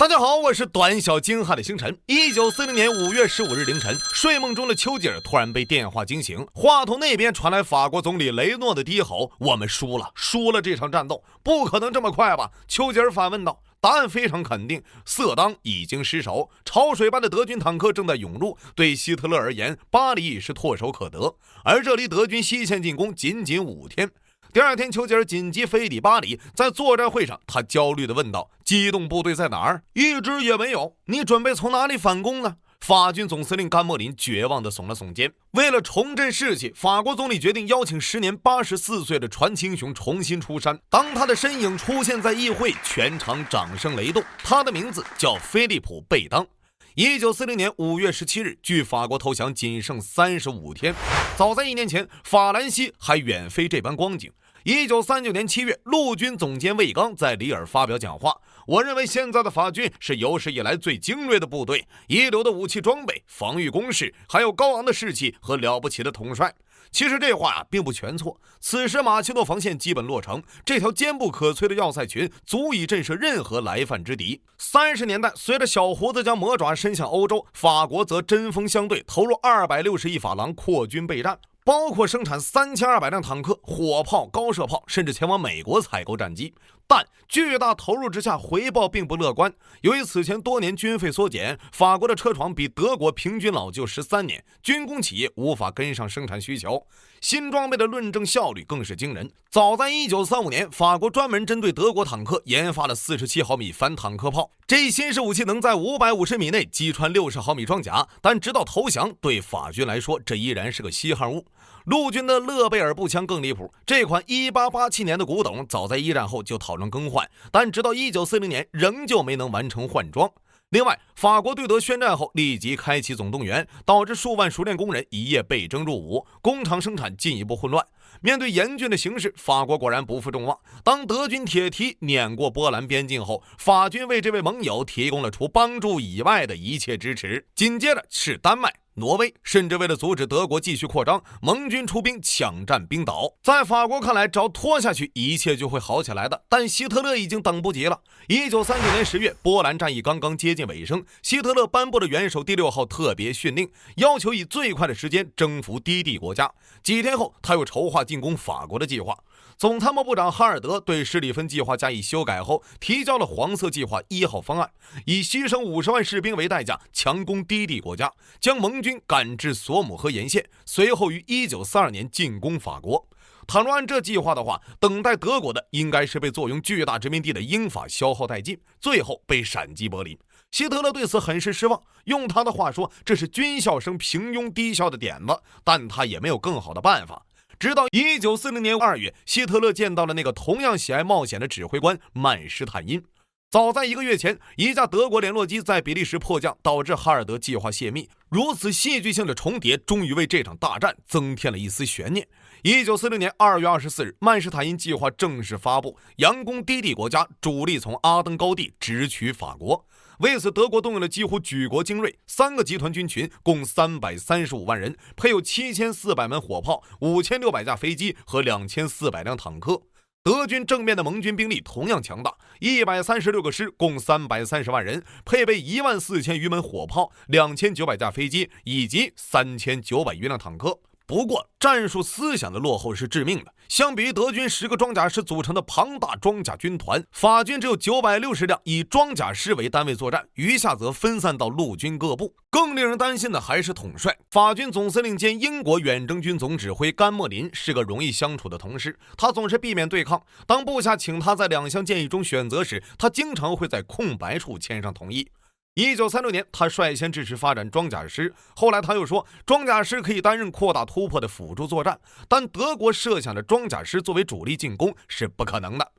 大家好，我是短小精悍的星辰。1940年5月15日凌晨，睡梦中的丘吉尔突然被电话惊醒，话筒那边传来法国总理雷诺的低吼：“我们输了这场战斗，不可能这么快吧？”丘吉尔反问道。答案非常肯定，色当已经失守，潮水般的德军坦克正在涌入。对希特勒而言，巴黎是唾手可得，而这离德军西线进攻仅仅5天。第二天，丘吉尔紧急飞抵巴黎，在作战会上，他焦虑地问道：“机动部队在哪儿？一支也没有。你准备从哪里反攻呢？”法军总司令甘莫林绝望地耸了耸肩。为了重振士气，法国总理决定邀请时年84岁的传奇英雄重新出山。当他的身影出现在议会，全场掌声雷动。他的名字叫菲利普·贝当。1940年5月17日，距法国投降仅剩35天。早在1年前，法兰西还远非这般光景。1939年7月，陆军总监魏刚在里尔发表讲话：“我认为现在的法军是有史以来最精锐的部队，一流的武器装备、防御工事，还有高昂的士气和了不起的统帅。”其实这话并不全错。此时马奇诺防线基本落成，这条坚不可摧的要塞群足以震慑任何来犯之敌。30年代，随着小胡子将魔爪伸向欧洲，法国则针锋相对，投入260亿法郎扩军备战，包括生产3200辆坦克、火炮、高射炮，甚至前往美国采购战机。但巨大投入之下，回报并不乐观。由于此前多年军费缩减，法国的车床比德国平均老旧13年，军工企业无法跟上生产需求。新装备的论证效率更是惊人。早在1935年，法国专门针对德国坦克研发了47毫米反坦克炮，这新式武器能在550米内击穿60毫米装甲，但直到投降，对法军来说，这依然是个稀罕物。陆军的勒贝尔步枪更离谱，这款1887年的古董早在一战后就讨论更换，但直到1940年仍旧没能完成换装。另外，法国对德宣战后立即开启总动员，导致数万熟练工人一夜被征入伍，工厂生产进一步混乱。面对严峻的形势，法国果然不负众望。当德军铁蹄碾过波兰边境后，法军为这位盟友提供了除帮助以外的一切支持。紧接着是丹麦、挪威，甚至为了阻止德国继续扩张，盟军出兵抢占冰岛。在法国看来，只要拖下去，一切就会好起来的。但希特勒已经等不及了。1939年10月，波兰战役刚刚接近尾声，希特勒颁布了元首第6号特别训令，要求以最快的时间征服低地国家。几天后，他又筹划进攻法国的计划。总参谋部长哈尔德对施里芬计划加以修改后，提交了黄色计划1号方案，以牺牲50万士兵为代价，强攻低地国家，将盟军赶至索姆河沿线，随后于1942年进攻法国。倘若按这计划的话，等待德国的应该是被坐拥巨大殖民地的英法消耗殆尽，最后被闪击柏林。希特勒对此很是失望，用他的话说，这是军校生平庸低效的点子，但他也没有更好的办法。直到1940年2月，希特勒见到了那个同样喜爱冒险的指挥官曼施坦因。早在1个月前，一架德国联络机在比利时迫降，导致哈尔德计划泄密。如此戏剧性的重叠，终于为这场大战增添了一丝悬念。1940年2月24日，曼施坦因计划正式发布，佯攻低地国家，主力从阿登高地直取法国。为此，德国动用了几乎举国精锐3个集团军群，共335万人，配有7400门火炮、5600架飞机和2400辆坦克。德军正面的盟军兵力同样强大，136个师，共330万人，配备14000余门火炮、2900架飞机以及3900余辆坦克。不过，战术思想的落后是致命的。相比于德军10个装甲师组成的庞大装甲军团，法军只有960辆以装甲师为单位作战，余下则分散到陆军各部。更令人担心的还是统帅。法军总司令兼英国远征军总指挥甘莫林是个容易相处的同事，他总是避免对抗。当部下请他在2项建议中选择时，他经常会在空白处签上同意。1936年，他率先支持发展装甲师，后来他又说，装甲师可以担任扩大突破的辅助作战，但德国设想的装甲师作为主力进攻是不可能的。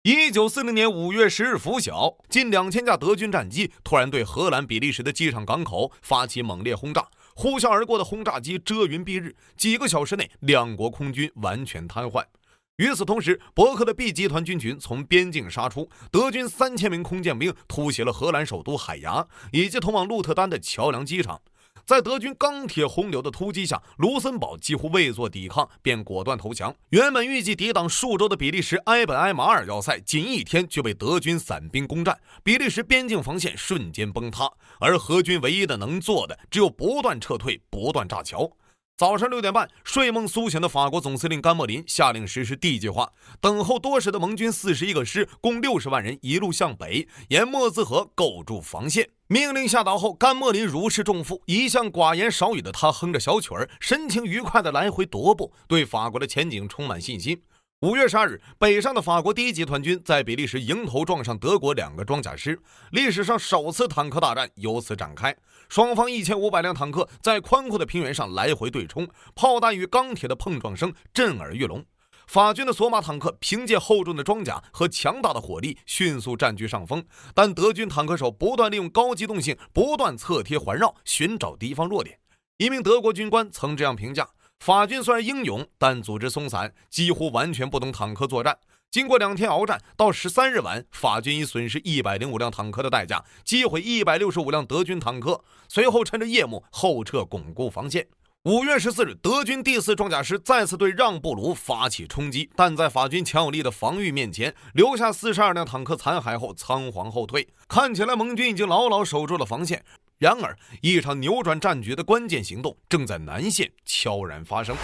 1940年5月10日拂晓，近2000架德军战机突然对荷兰、比利时的机场港口发起猛烈轰炸，呼啸而过的轰炸机遮云蔽日，几个小时内两国空军完全瘫痪。与此同时，伯克的 B 集团军群从边境杀出，德军3000名空降兵突袭了荷兰首都海牙以及通往鹿特丹的桥梁机场。在德军钢铁洪流的突击下，卢森堡几乎未做抵抗便果断投降。原本预计抵挡数周的比利时埃本埃马尔要塞，仅1天就被德军散兵攻占，比利时边境防线瞬间崩塌。而荷军唯一的能做的，只有不断撤退，不断炸桥。早上6点半，睡梦苏醒的法国总司令甘莫林下令实施 D 计划，等候多时的盟军41个师，共60万人，一路向北，沿莫兹河构筑防线。命令下达后，甘莫林如释重负，一向寡言少语的他哼着小曲儿，神情愉快地来回踱步，对法国的前景充满信心。5月12日，北上的法国第1集团军在比利时迎头撞上德国2个装甲师，历史上首次坦克大战由此展开。双方1500辆坦克在宽阔的平原上来回对冲，炮弹与钢铁的碰撞声震耳欲聋。法军的索马坦克凭借厚重的装甲和强大的火力迅速占据上风，但德军坦克手不断利用高机动性不断侧贴环绕，寻找敌方弱点。一名德国军官曾这样评价：法军虽然英勇，但组织松散，几乎完全不懂坦克作战。经过2天鏖战，到13日晚，法军以损失105辆坦克的代价击毁165辆德军坦克，随后趁着夜幕后撤巩固防线。5月14日，德军第4装甲师再次对让布卢发起冲击，但在法军强有力的防御面前，留下42辆坦克残骸后仓皇后退。看起来盟军已经牢牢守住了防线，然而一场扭转战局的关键行动正在南线悄然发生。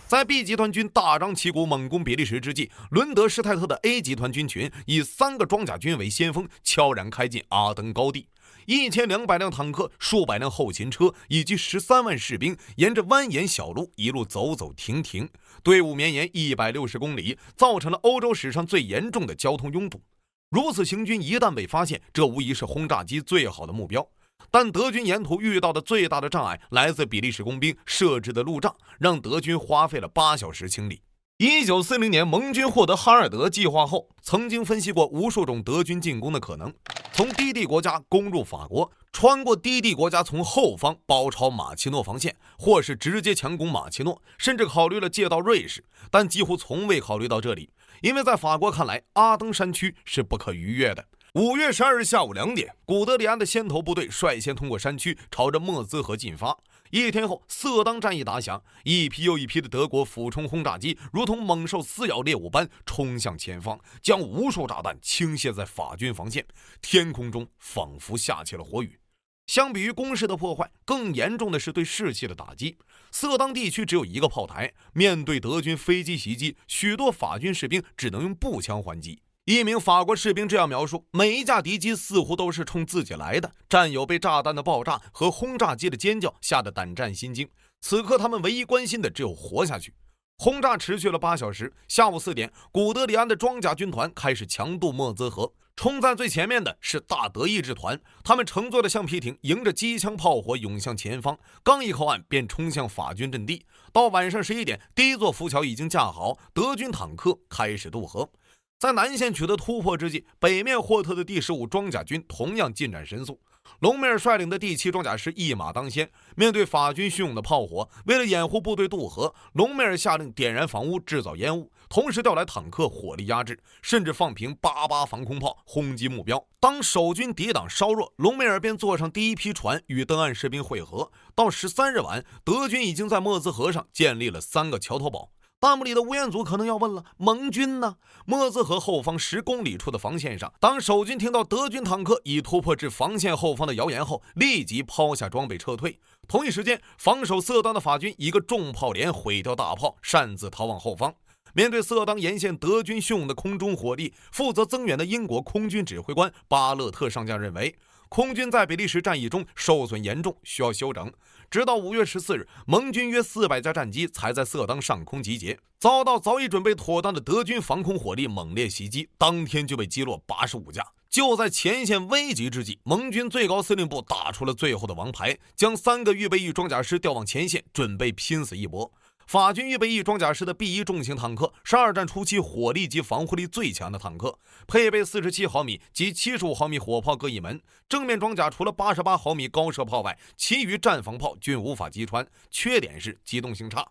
在 B 集团军大张旗鼓猛攻比利时之际，伦德施泰特的 A 集团军群以3个装甲军为先锋，悄然开进阿登高地。1200辆坦克、数百辆后勤车以及13万士兵，沿着蜿蜒小路一路走走停停，队伍绵延160公里，造成了欧洲史上最严重的交通拥堵。如此行军一旦被发现，这无疑是轰炸机最好的目标。但德军沿途遇到的最大的障碍来自比利时工兵设置的路障，让德军花费了8小时清理。1940年，盟军获得哈尔德计划后，曾经分析过无数种德军进攻的可能：从低地国家攻入法国，穿过低地国家从后方包抄马奇诺防线，或是直接强攻马奇诺，甚至考虑了借道瑞士，但几乎从未考虑到这里，因为在法国看来，阿登山区是不可逾越的。5月12日下午2点，古德里安的先头部队率先通过山区，朝着莫兹河进发。1天后，色当战役打响，一批又一批的德国俯冲轰炸机如同猛兽撕咬猎物般冲向前方，将无数炸弹倾泻在法军防线，天空中仿佛下起了火雨。相比于攻势的破坏，更严重的是对士气的打击。色当地区只有1个炮台，面对德军飞机袭击，许多法军士兵只能用步枪还击。一名法国士兵这样描述：每一架敌机似乎都是冲自己来的，战友被炸弹的爆炸和轰炸机的尖叫吓得胆战心惊，此刻他们唯一关心的只有活下去。轰炸持续了8小时，下午4点，古德里安的装甲军团开始强渡莫兹河。冲在最前面的是大德意志团，他们乘坐的橡皮艇迎着机枪炮火涌向前方，刚一靠岸便冲向法军阵地。到晚上11点，第1座浮桥已经架好，德军坦克开始渡河。在南线取得突破之际，北面霍特的第15装甲军同样进展神速。隆美尔率领的第7装甲师一马当先，面对法军汹涌的炮火，为了掩护部队渡河，隆美尔下令点燃房屋制造烟雾，同时调来坦克火力压制，甚至放平88防空炮轰击目标。当守军抵挡稍弱，隆美尔便坐上第1批船与登岸士兵会合。到13日晚，德军已经在莫兹河上建立了3个桥头堡。弹幕里的吴彦祖可能要问了，盟军呢？莫兹河后方10公里处的防线上，当守军听到德军坦克已突破至防线后方的谣言后，立即抛下装备撤退。同一时间，防守色当的法军一个重炮连毁掉大炮，擅自逃往后方。面对色当沿线德军汹涌的空中火力，负责增援的英国空军指挥官巴勒特上将认为，空军在比利时战役中受损严重，需要休整。直到5月14日，盟军约400架战机才在色当上空集结，遭到早已准备妥当的德军防空火力猛烈袭击，当天就被击落85架。就在前线危急之际，盟军最高司令部打出了最后的王牌，将3个预备役装甲师调往前线，准备拼死一搏。法军预备役装甲师的 B1 重型坦克是二战初期火力及防护力最强的坦克，配备47毫米及75毫米火炮各一门，正面装甲除了88毫米高射炮外，其余战防炮均无法击穿，缺点是机动性差。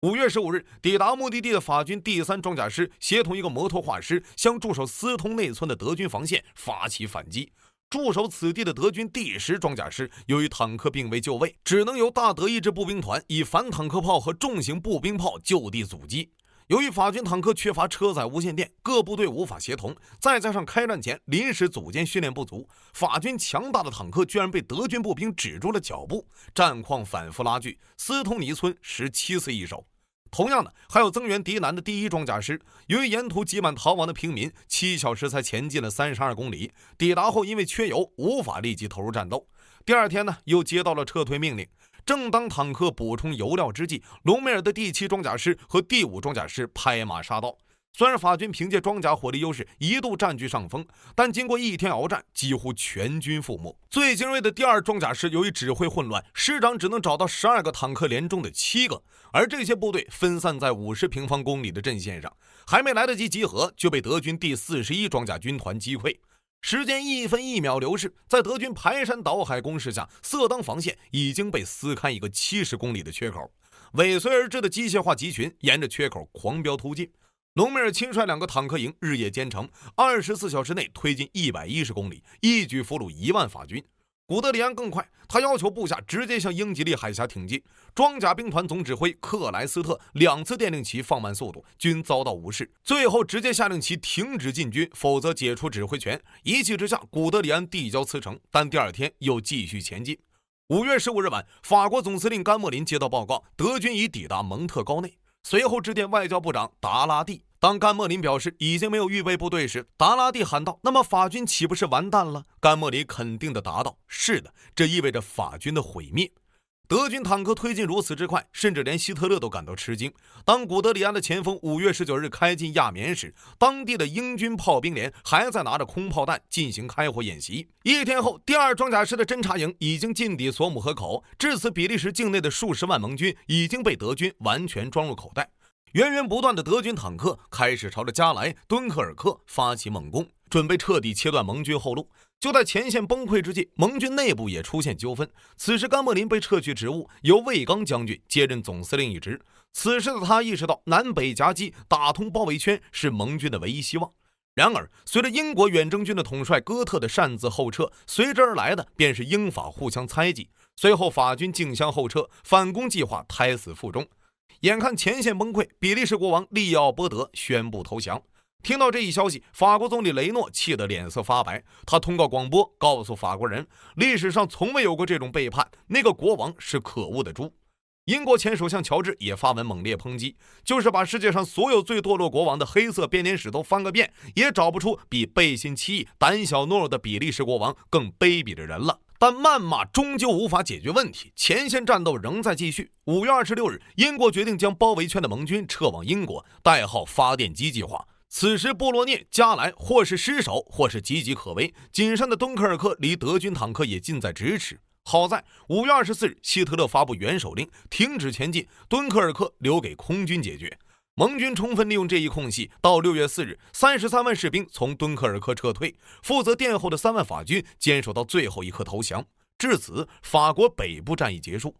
5月15日，抵达目的地的法军第3装甲师协同一个摩托化师，向驻守斯通内村的德军防线发起反击。驻守此地的德军第10装甲师由于坦克并未就位，只能由大德意志步兵团以反坦克炮和重型步兵炮就地阻击。由于法军坦克缺乏车载无线电，各部队无法协同，再加上开战前临时组建训练不足，法军强大的坦克居然被德军步兵止住了脚步，战况反复拉锯，斯通尼村17死1守。同样的，还有增援敌南的第1装甲师，由于沿途挤满逃亡的平民，7小时才前进了32公里，抵达后因为缺油无法立即投入战斗。第2天呢，又接到了撤退命令。正当坦克补充油料之际，隆美尔的第7装甲师和第5装甲师拍马杀到。虽然法军凭借装甲火力优势一度占据上风，但经过1天鏖战，几乎全军覆没。最精锐的第2装甲师由于指挥混乱，师长只能找到12个坦克连中的7个，而这些部队分散在50平方公里的阵线上，还没来得及集合，就被德军第41装甲军团击溃。时间1分1秒流逝，在德军排山倒海攻势下，色当防线已经被撕开一个70公里的缺口，尾随而至的机械化集群沿着缺口狂飙突进。隆美尔亲率2个坦克营日夜兼程，24小时内推进110公里，一举俘虏1万法军。古德里安更快，他要求部下直接向英吉利海峡挺进。装甲兵团总指挥克莱斯特2次电令其放慢速度，均遭到无视，最后直接下令其停止进军，否则解除指挥权。一气之下，古德里安递交辞呈，但第2天又继续前进。5月15日晚，法国总司令甘莫林接到报告，德军已抵达蒙特高内，随后致电外交部长达拉蒂。当甘莫林表示已经没有预备部队时，达拉蒂喊道：“那么法军岂不是完蛋了？”甘莫林肯定地答道：“是的，这意味着法军的毁灭。”德军坦克推进如此之快，甚至连希特勒都感到吃惊。当古德里安的前锋5月19日开进亚眠时，当地的英军炮兵连还在拿着空炮弹进行开火演习。1天后，第2装甲师的侦察营已经进抵索姆河口，至此比利时境内的数十万盟军已经被德军完全装入口袋。源源不断的德军坦克开始朝着加莱、敦刻尔克发起猛攻，准备彻底切断盟军后路。就在前线崩溃之际，盟军内部也出现纠纷。此时甘莫林被撤去职务，由魏刚将军接任总司令一职。此时的他意识到南北夹击、打通包围圈是盟军的唯一希望。然而，随着英国远征军的统帅哥特的擅自后撤，随之而来的便是英法互相猜忌。随后法军竞相后撤，反攻计划胎死腹中。眼看前线崩溃，比利时国王利奥波德宣布投降。听到这一消息，法国总理雷诺气得脸色发白。他通过广播告诉法国人，历史上从未有过这种背叛，那个国王是可恶的猪。英国前首相乔治也发文猛烈抨击，就是把世界上所有最堕落国王的黑色编年史都翻个遍，也找不出比背信弃义、胆小懦弱的比利时国王更卑鄙的人了。但谩骂终究无法解决问题，前线战斗仍在继续。5月26日，英国决定将包围圈的盟军撤往英国，代号发电机计划。此时布洛涅、加莱或是失守，或是岌岌可危。仅剩的敦刻尔克离德军坦克也近在咫尺。好在5月24日，希特勒发布元首令，停止前进，敦刻尔克留给空军解决。盟军充分利用这一空隙，到6月4日，33万士兵从敦刻尔克撤退，负责殿后的3万法军坚守到最后一刻投降。至此，法国北部战役结束。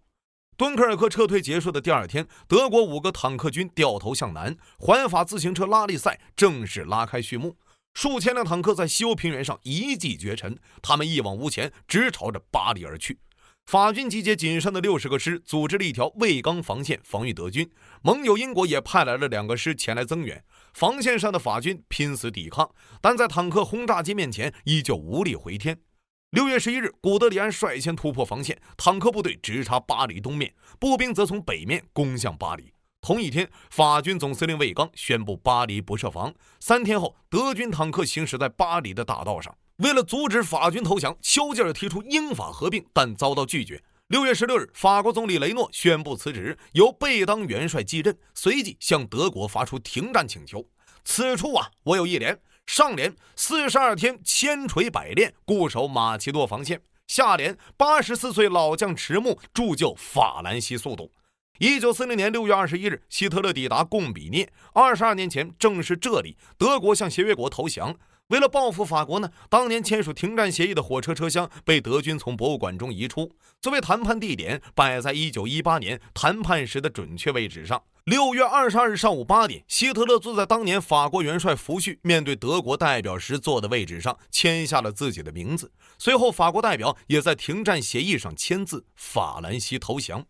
敦刻尔克撤退结束的第2天，德国5个坦克军掉头向南，环法自行车拉力赛正式拉开序幕。数千辆坦克在西欧平原上一骑绝尘，他们一往无前，直朝着巴黎而去。法军集结仅剩的60个师，组织了一条卫刚防线防御德军。盟友英国也派来了2个师前来增援。防线上的法军拼死抵抗，但在坦克轰炸机面前依旧无力回天。6月11日，古德里安率先突破防线，坦克部队直插巴黎东面，步兵则从北面攻向巴黎。同一天，法军总司令卫刚宣布巴黎不设防。3天后，德军坦克行驶在巴黎的大道上。为了阻止法军投降，丘吉尔提出英法合并，但遭到拒绝。6月16日，法国总理雷诺宣布辞职，由贝当元帅继任，随即向德国发出停战请求。此处我有一联：上联42天千锤百炼，固守马奇诺防线；下联84岁老将迟暮，铸就法兰西速度。1940年6月21日，希特勒抵达贡比涅。22年前，正是这里，德国向协约国投降。为了报复法国呢，当年签署停战协议的火车车厢被德军从博物馆中移出，作为谈判地点摆在1918年谈判时的准确位置上。6月22日上午8点，希特勒坐在当年法国元帅福煦面对德国代表时坐的位置上，签下了自己的名字。随后，法国代表也在停战协议上签字，法兰西投降。